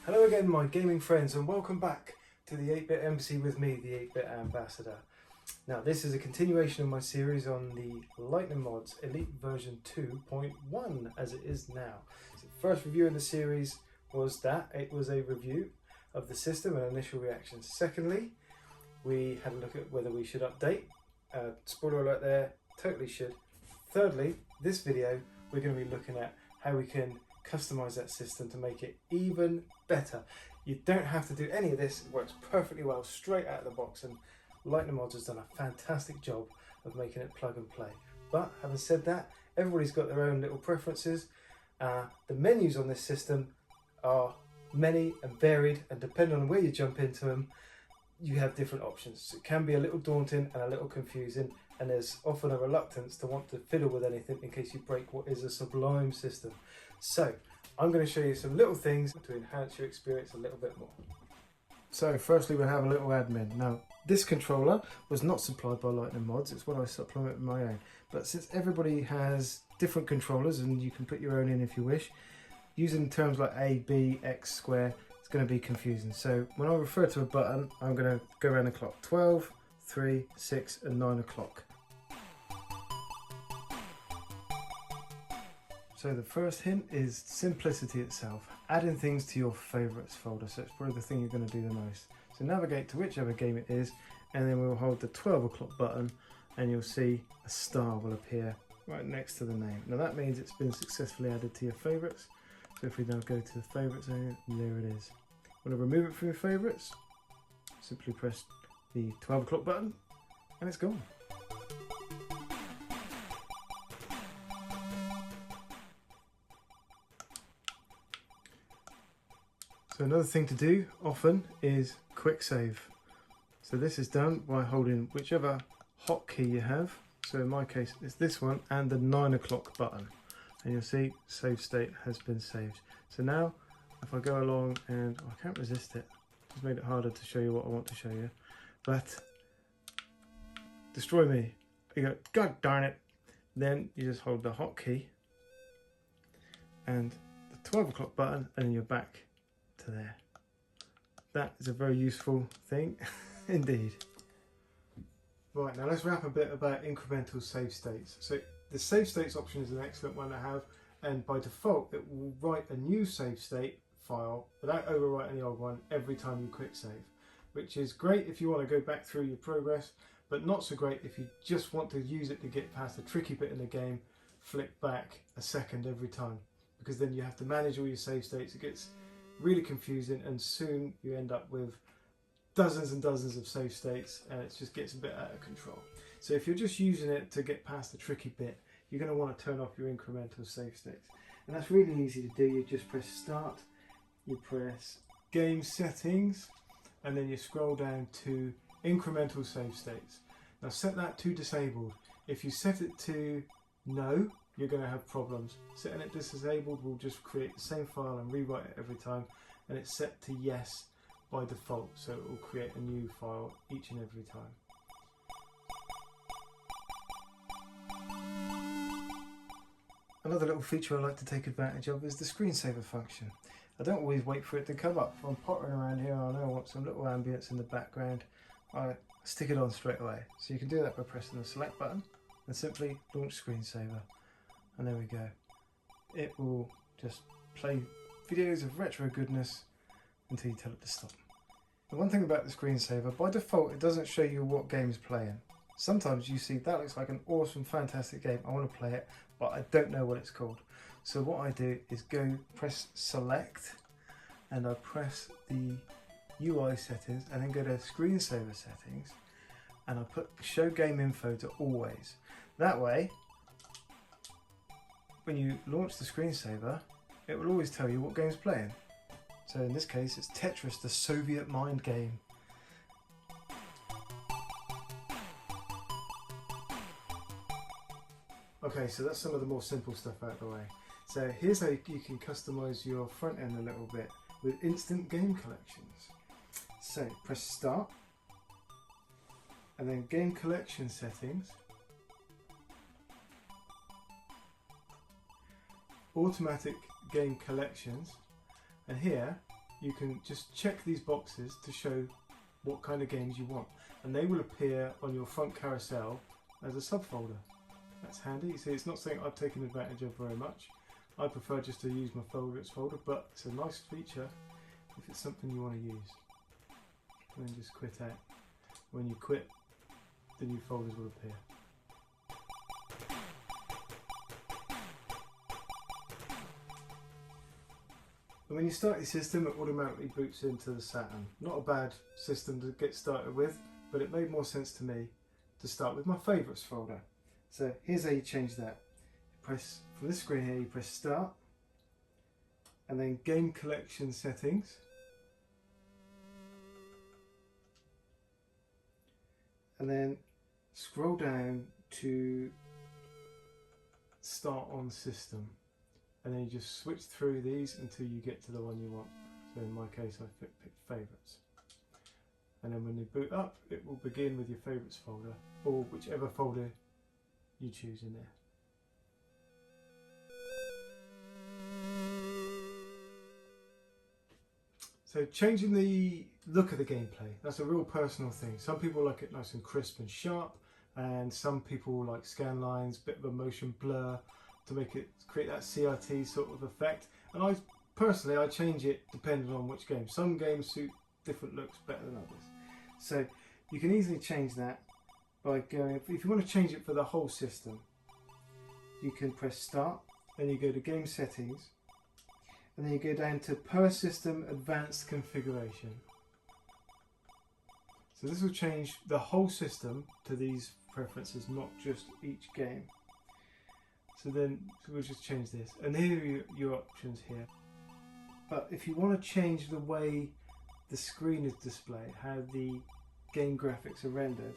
Hello again, my gaming friends, and welcome back to the 8-Bit Embassy with me, the 8-Bit Ambassador. Now, this is a continuation of my series on the Lightning Modz Elite version 2.1 as it is now. So the first review in the series was that it was a review of the system and initial reactions. Secondly, we had a look at whether we should update. Spoiler alert there, totally should. Thirdly, this video we're going to be looking at how we can customize that system to make it even better. You don't have to do any of this, it works perfectly well straight out of the box, and Lightning Modz has done a fantastic job of making it plug and play. But having said that, everybody's got their own little preferences. The menus on this system are many and varied, and depending on where you jump into them, you have different options. So it can be a little daunting and a little confusing, and there's often a reluctance to want to fiddle with anything in case you break what is a sublime system. So I'm going to show you some little things to enhance your experience a little bit more. So firstly, we'll have a little admin. Now, this controller was not supplied by Lightning Modz, it's what I supplement with my own. But since everybody has different controllers and you can put your own in if you wish, using terms like A, B, X square, it's going to be confusing. So when I refer to a button, I'm going to go around the clock: 12, 3, 6 and 9 o'clock. So the first hint is simplicity itself, adding things to your favourites folder. So it's probably the thing you're going to do the most. So navigate to whichever game it is, and then we'll hold the 12 o'clock button and you'll see a star will appear right next to the name. Now that means it's been successfully added to your favourites. So if we now go to the favourites area, there it is. Want to remove it from your favourites? Simply press the 12 o'clock button and it's gone. So another thing to do often is quick save. So this is done by holding whichever hotkey you have. So in my case it's this one and the 9 o'clock button. And you'll see save state has been saved. So now if I go along and I can't resist it, just made it harder to show you what I want to show you. But destroy me. You go, God darn it. Then you just hold the hotkey and the 12 o'clock button and then you're back to there. That is a very useful thing indeed. Right, now let's wrap a bit about incremental save states. So the save states option is an excellent one to have, and by default it will write a new save state file without overwriting the old one every time you quick save, which is great if you want to go back through your progress, but not so great if you just want to use it to get past a tricky bit in the game, flick back a second every time, because then you have to manage all your save states. It gets really confusing and soon you end up with dozens and dozens of save states and it just gets a bit out of control. So if you're just using it to get past the tricky bit, you're going to want to turn off your incremental save states. And that's really easy to do. You just press start, you press game settings, and then you scroll down to incremental save states. Now set that to disabled. If you set it to no, you're going to have problems. Setting it disabled will just create the same file and rewrite it every time, and it's set to yes by default, so it will create a new file each and every time. Another little feature I like to take advantage of is the screensaver function. I don't always wait for it to come up. If I'm pottering around here and I know I want some little ambience in the background, I stick it on straight away. So you can do that by pressing the select button and simply launch screensaver. And there we go. It will just play videos of retro goodness until you tell it to stop. The one thing about the screensaver, by default it doesn't show you what game's playing. Sometimes you see that looks like an awesome, fantastic game, I want to play it, but I don't know what it's called. So what I do is go press select and I press the UI settings and then go to screensaver settings and I put show game info to always. That way when you launch the screensaver, it will always tell you what game's playing. So in this case, it's Tetris, the Soviet mind game. Okay, so that's some of the more simple stuff out of the way. So here's how you can customize your front end a little bit with instant game collections. So press start, and then game collection settings, automatic game collections, and here you can just check these boxes to show what kind of games you want, and they will appear on your front carousel as a subfolder. That's handy. You see, it's not something I've taken advantage of very much. I prefer just to use my favorites folder, but it's a nice feature if it's something you want to use. And then just quit out. When you quit, the new folders will appear. And when you start your system, it automatically boots into the Saturn. Not a bad system to get started with, but it made more sense to me to start with my favourites folder. So here's how you change that. Press from this screen here, you press Start, and then Game Collection Settings. And then scroll down to Start on System. And then you just switch through these until you get to the one you want. So in my case, I picked Favourites. And then when you boot up, it will begin with your Favourites folder, or whichever folder you choose in there. So changing the look of the gameplay, that's a real personal thing. Some people like it nice and crisp and sharp, and some people like scan lines, bit of a motion blur, to make it create that CRT sort of effect. And I personally change it depending on which game. Some games suit different looks better than others. So you can easily change that by going, if you want to change it for the whole system, you can press Start, then you go to Game Settings, and then you go down to Per System Advanced Configuration. So this will change the whole system to these preferences, not just each game. So we'll just change this, and here are your options here. But if you want to change the way the screen is displayed, how the game graphics are rendered,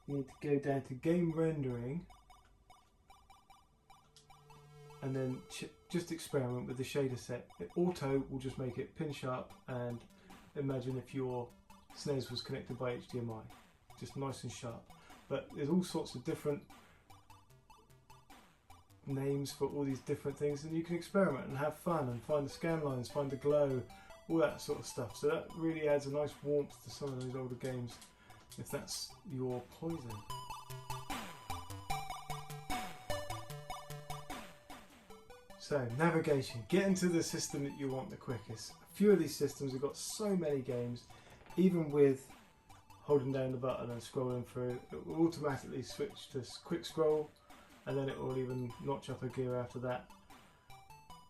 you need to go down to Game Rendering, and then just experiment with the shader set. Auto will just make it pin sharp, and imagine if your SNES was connected by HDMI, just nice and sharp. But there's all sorts of different names for all these different things, and you can experiment and have fun and find the scan lines, find the glow, all that sort of stuff. So that really adds a nice warmth to some of those older games, if that's your poison. So navigation, get into the system that you want the quickest. A few of these systems have got so many games, even with holding down the button and scrolling through, it will automatically switch to quick scroll, and then it will even notch up a gear after that.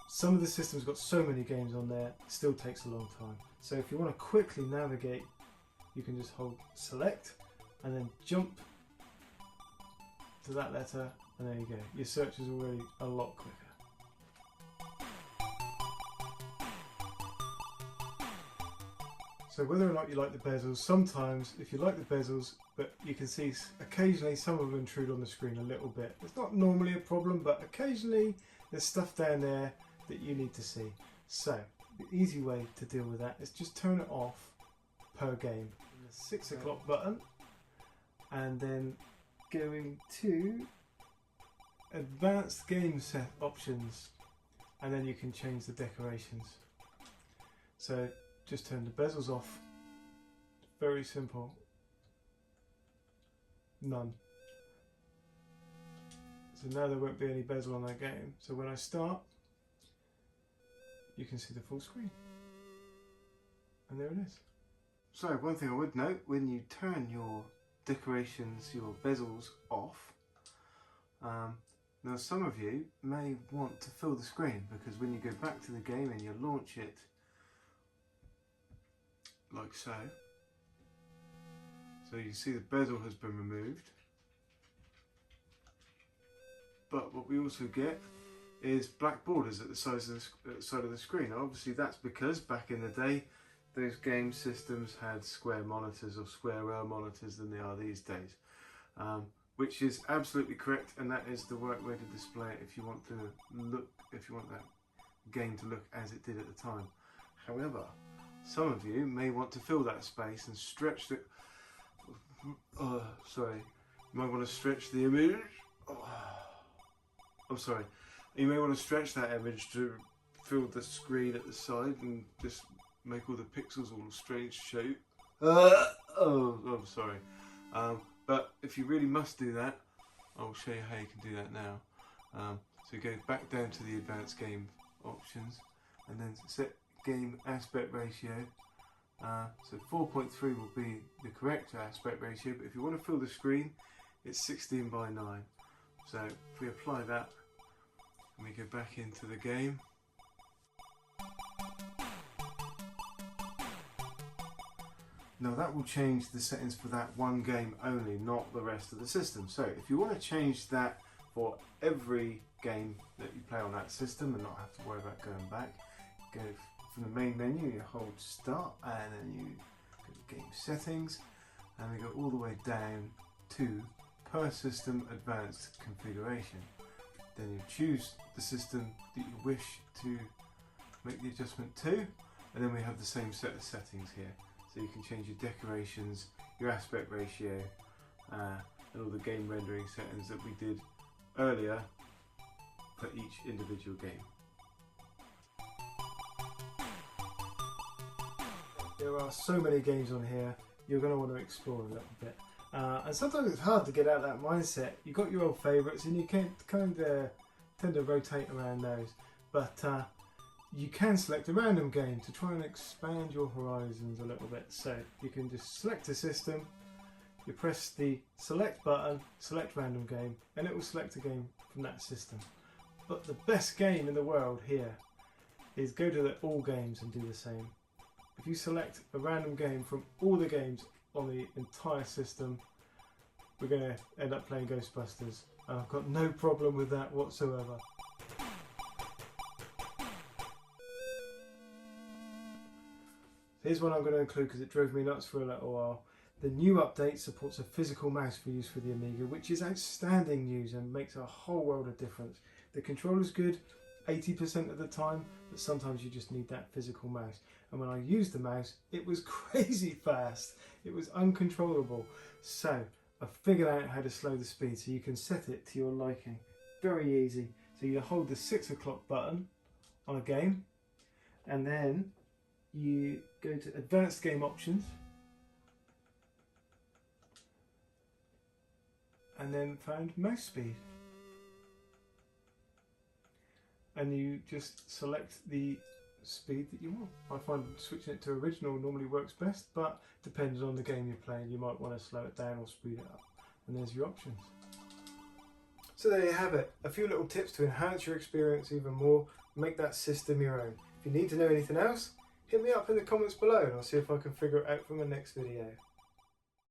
Some of the systems got so many games on there, it still takes a long time. So if you want to quickly navigate, you can just hold Select and then jump to that letter, and there you go. Your search is already a lot quicker. So whether or not you like the bezels, sometimes if you like the bezels, but you can see occasionally some of them intrude on the screen a little bit. It's not normally a problem, but occasionally there's stuff down there that you need to see. So the easy way to deal with that is just turn it off per game. The 6 o'clock button, and then going to Advanced Game Set Options, and then you can change the decorations. So just turn the bezels off. Very simple. None. So now there won't be any bezel on that game. So when I start, you can see the full screen. And there it is. So one thing I would note, when you turn your decorations, your bezels off, now some of you may want to fill the screen, because when you go back to the game and you launch it, like so. So you see the bezel has been removed. But what we also get is black borders at the side of the screen. Now obviously that's because back in the day those game systems had square monitors or squarer monitors than they are these days. Which is absolutely correct, and that is the right way to display it if you want that game to look as it did at the time. However, some of you may want to fill that space and stretch the... you might want to stretch the image. I'm sorry. You may want to stretch that image to fill the screen at the side and just make all the pixels all strange shape. I'm sorry. But if you really must do that, I'll show you how you can do that now. So you go back down to the advanced game options and then set game aspect ratio. So 4.3 will be the correct aspect ratio, but if you want to fill the screen, it's 16 by 9. So if we apply that and we go back into the game, now that will change the settings for that one game only, not the rest of the system. So if you want to change that for every game that you play on that system and not have to worry about going back, go from the main menu, you hold start and then you go to game settings and we go all the way down to per system advanced configuration. Then you choose the system that you wish to make the adjustment to, and then we have the same set of settings here. So you can change your decorations, your aspect ratio, and all the game rendering settings that we did earlier for each individual game. There are so many games on here, you're going to want to explore a little bit. And sometimes it's hard to get out of that mindset. You've got your old favourites and you can kind of tend to rotate around those. But you can select a random game to try and expand your horizons a little bit. So you can just select a system, you press the select button, select random game, and it will select a game from that system. But the best game in the world here is go to the all games and do the same. If you select a random game from all the games on the entire system, we're going to end up playing Ghostbusters. And I've got no problem with that whatsoever. Here's one I'm going to include because it drove me nuts for a little while. The new update supports a physical mouse for use for the Amiga, which is outstanding news and makes a whole world of difference. The controller's good 80% of the time, but sometimes you just need that physical mouse. And when I used the mouse, it was crazy fast. It was uncontrollable. So I figured out how to slow the speed so you can set it to your liking. Very easy. So you hold the 6 o'clock button on a game and then you go to advanced game options and then find mouse speed. And you just select the speed that you want. I find switching it to original normally works best, but depends on the game you're playing. You might want to slow it down or speed it up. And there's your options. So there you have it. A few little tips to enhance your experience even more, make that system your own. If you need to know anything else, hit me up in the comments below and I'll see if I can figure it out for my next video.